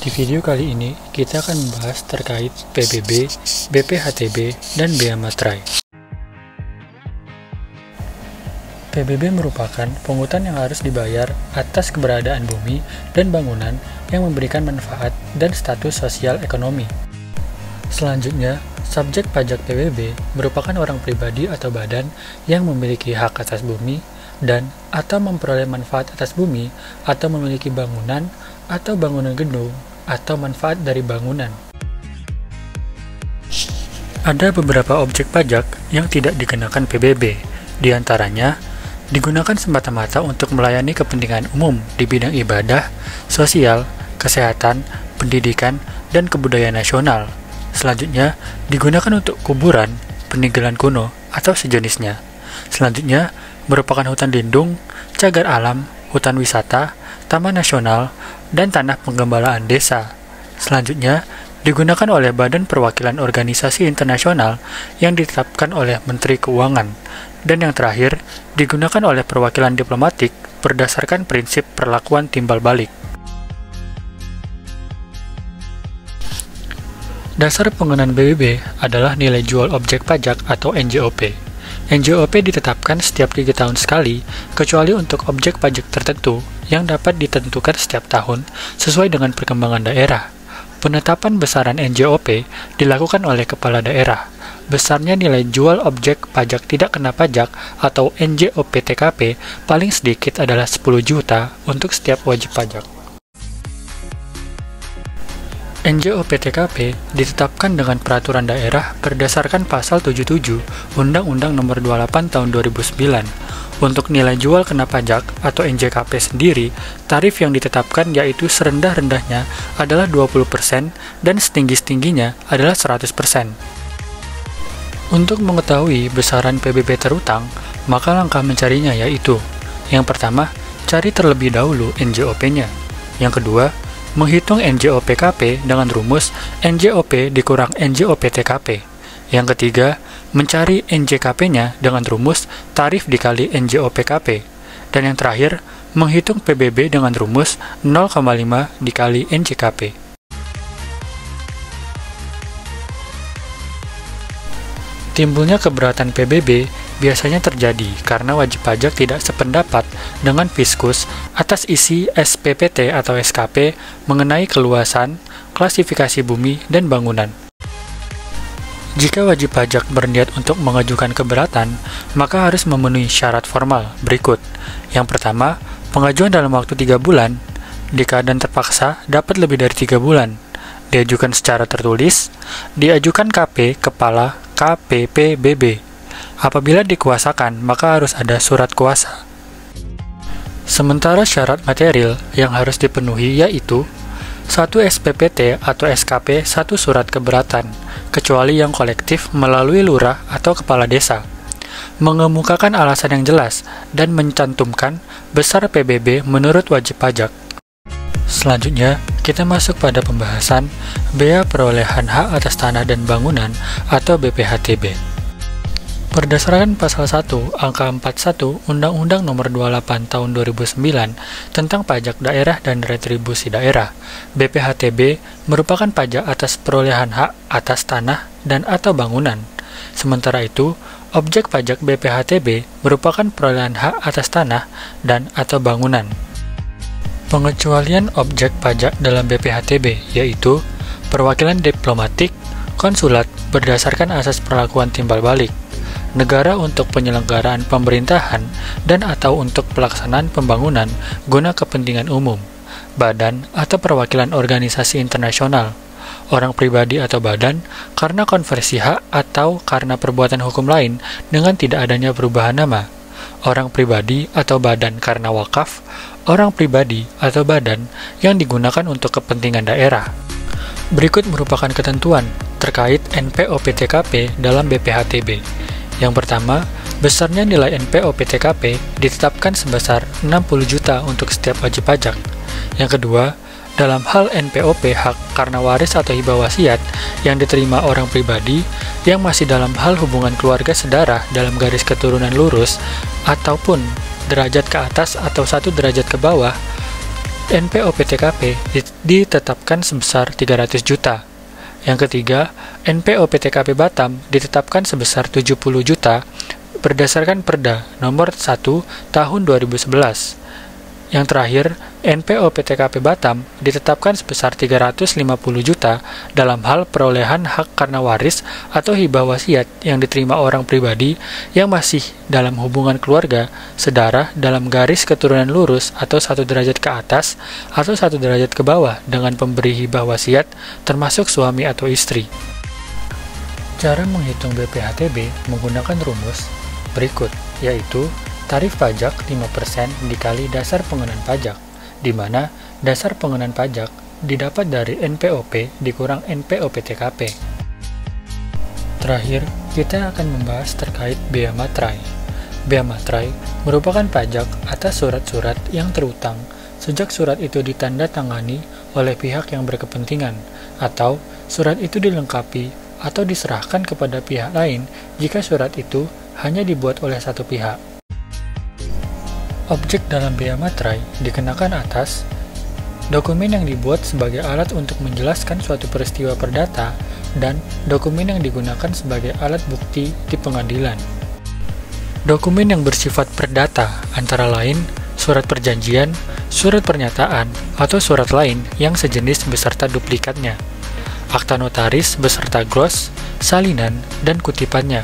Di video kali ini, kita akan membahas terkait PBB, BPHTB, dan Bea Materai. PBB merupakan pungutan yang harus dibayar atas keberadaan bumi dan bangunan yang memberikan manfaat dan status sosial ekonomi. Selanjutnya, subjek pajak PBB merupakan orang pribadi atau badan yang memiliki hak atas bumi dan atau memperoleh manfaat atas bumi atau memiliki bangunan atau bangunan gedung atau manfaat dari bangunan. Ada beberapa objek pajak yang tidak dikenakan PBB, di antaranya digunakan semata-mata untuk melayani kepentingan umum di bidang ibadah, sosial, kesehatan, pendidikan, dan kebudayaan nasional. Selanjutnya, digunakan untuk kuburan, peninggalan kuno, atau sejenisnya. Selanjutnya, merupakan hutan lindung, cagar alam, hutan wisata, taman nasional, dan tanah penggembalaan desa. Selanjutnya, digunakan oleh Badan Perwakilan Organisasi Internasional yang ditetapkan oleh Menteri Keuangan. Dan yang terakhir, digunakan oleh perwakilan diplomatik berdasarkan prinsip perlakuan timbal balik. Dasar pengenaan PBB adalah nilai jual objek pajak atau NJOP. NJOP ditetapkan setiap 3 tahun sekali, kecuali untuk objek pajak tertentu yang dapat ditentukan setiap tahun sesuai dengan perkembangan daerah. Penetapan besaran NJOP dilakukan oleh kepala daerah. Besarnya nilai jual objek pajak tidak kena pajak atau NJOP TKP paling sedikit adalah 10 juta untuk setiap wajib pajak. NJOP TKP ditetapkan dengan peraturan daerah berdasarkan pasal 77 Undang-Undang Nomor 28 Tahun 2009. Untuk nilai jual kena pajak atau NJKP sendiri, tarif yang ditetapkan yaitu serendah-rendahnya adalah 20% dan setinggi-tingginya adalah 100%. Untuk mengetahui besaran PBB terutang, maka langkah mencarinya yaitu: yang pertama, cari terlebih dahulu NJOP-nya. Yang kedua, menghitung NJOP KP dengan rumus NJOP dikurang NJOP TKP. Yang ketiga, mencari NJKP-nya dengan rumus tarif dikali NJOP KP. Dan yang terakhir, menghitung PBB dengan rumus 0,5 dikali NJKP. Timbulnya keberatan PBB biasanya terjadi karena wajib pajak tidak sependapat dengan Fiskus atas isi SPPT atau SKP mengenai keluasan, klasifikasi bumi, dan bangunan. Jika wajib pajak berniat untuk mengajukan keberatan, maka harus memenuhi syarat formal berikut. Yang pertama, pengajuan dalam waktu 3 bulan, di keadaan terpaksa dapat lebih dari 3 bulan. Diajukan secara tertulis, diajukan KP Kepala KPPBB. Apabila dikuasakan, maka harus ada surat kuasa. Sementara syarat material yang harus dipenuhi yaitu 1 SPPT atau SKP 1 surat keberatan, kecuali yang kolektif melalui lurah atau kepala desa. Mengemukakan alasan yang jelas dan mencantumkan besar PBB menurut wajib pajak. Selanjutnya, kita masuk pada pembahasan Bea Perolehan Hak Atas Tanah dan Bangunan atau BPHTB. Berdasarkan pasal 1 angka 41 Undang-Undang Nomor 28 Tahun 2009 tentang pajak daerah dan retribusi daerah, BPHTB merupakan pajak atas perolehan hak atas tanah dan atau bangunan. Sementara itu, objek pajak BPHTB merupakan perolehan hak atas tanah dan atau bangunan. Pengecualian objek pajak dalam BPHTB yaitu perwakilan diplomatik, konsulat berdasarkan asas perlakuan timbal balik, negara untuk penyelenggaraan pemerintahan dan atau untuk pelaksanaan pembangunan guna kepentingan umum, badan atau perwakilan organisasi internasional, orang pribadi atau badan karena konversi hak atau karena perbuatan hukum lain dengan tidak adanya perubahan nama, orang pribadi atau badan karena wakaf, orang pribadi atau badan yang digunakan untuk kepentingan daerah. Berikut merupakan ketentuan terkait NPOP-TKP dalam BPHTB. Yang pertama, besarnya nilai NPOP-TKP ditetapkan sebesar 60 juta untuk setiap wajib pajak. Yang kedua, dalam hal NPOP hak karena waris atau hibah wasiat yang diterima orang pribadi yang masih dalam hal hubungan keluarga sedarah dalam garis keturunan lurus ataupun derajat ke atas atau 1 derajat ke bawah, NPOP-TKP ditetapkan sebesar 300 juta. Yang ketiga, NPOP-TKP Batam ditetapkan sebesar 70 juta berdasarkan Perda Nomor 1 Tahun 2011. Yang terakhir, NPOP-TKP Batam ditetapkan sebesar 350 juta dalam hal perolehan hak karena waris atau hibah wasiat yang diterima orang pribadi yang masih dalam hubungan keluarga, sedarah dalam garis keturunan lurus atau 1 derajat ke atas atau 1 derajat ke bawah dengan pemberi hibah wasiat termasuk suami atau istri. Cara menghitung BPHTB menggunakan rumus berikut, yaitu tarif pajak 5% dikali dasar pengenaan pajak, di mana dasar pengenaan pajak didapat dari NPOP dikurang NPOP-TKP. Terakhir, kita akan membahas terkait bea materai. Bea materai merupakan pajak atas surat-surat yang terutang sejak surat itu ditandatangani oleh pihak yang berkepentingan, atau surat itu dilengkapi atau diserahkan kepada pihak lain jika surat itu hanya dibuat oleh satu pihak. Objek dalam bea materai dikenakan atas dokumen yang dibuat sebagai alat untuk menjelaskan suatu peristiwa perdata dan dokumen yang digunakan sebagai alat bukti di pengadilan. Dokumen yang bersifat perdata antara lain surat perjanjian, surat pernyataan, atau surat lain yang sejenis beserta duplikatnya, akta notaris beserta gros, salinan, dan kutipannya,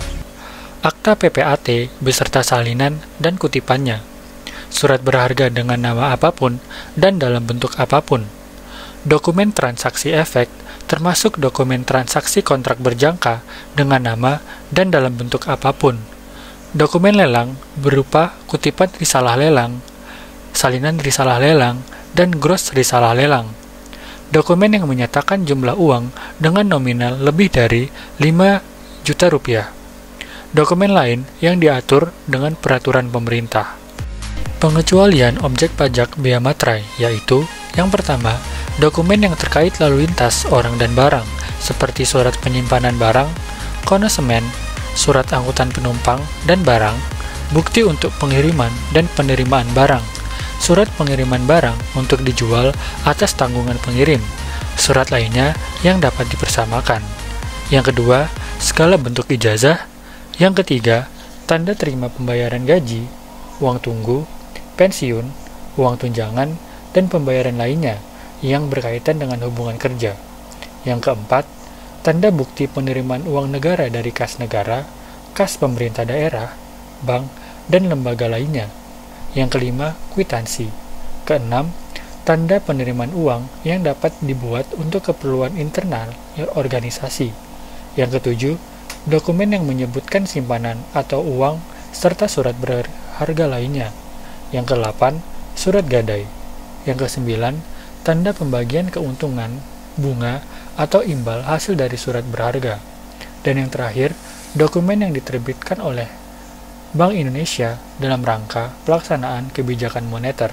akta PPAT beserta salinan dan kutipannya, surat berharga dengan nama apapun dan dalam bentuk apapun, dokumen transaksi efek termasuk dokumen transaksi kontrak berjangka dengan nama dan dalam bentuk apapun, dokumen lelang berupa kutipan risalah lelang, salinan risalah lelang, dan gros risalah lelang, dokumen yang menyatakan jumlah uang dengan nominal lebih dari 5 juta rupiah, dokumen lain yang diatur dengan peraturan pemerintah. Pengecualian objek pajak bea materai yaitu, yang pertama, dokumen yang terkait lalu lintas orang dan barang, seperti surat penyimpanan barang, konosemen, surat angkutan penumpang dan barang, bukti untuk pengiriman dan penerimaan barang, surat pengiriman barang untuk dijual atas tanggungan pengirim, surat lainnya yang dapat dipersamakan. Yang kedua, skala bentuk ijazah. Yang ketiga, tanda terima pembayaran gaji, uang tunggu, pensiun, uang tunjangan, dan pembayaran lainnya yang berkaitan dengan hubungan kerja. Yang keempat, tanda bukti penerimaan uang negara dari kas negara, kas pemerintah daerah, bank, dan lembaga lainnya. Yang kelima, kwitansi. Keenam, tanda penerimaan uang yang dapat dibuat untuk keperluan internal organisasi. Yang ketujuh, dokumen yang menyebutkan simpanan atau uang serta surat berharga lainnya. Yang ke-8, surat gadai. Yang ke-9, tanda pembagian keuntungan, bunga, atau imbal hasil dari surat berharga. Dan yang terakhir, dokumen yang diterbitkan oleh Bank Indonesia dalam rangka pelaksanaan kebijakan moneter.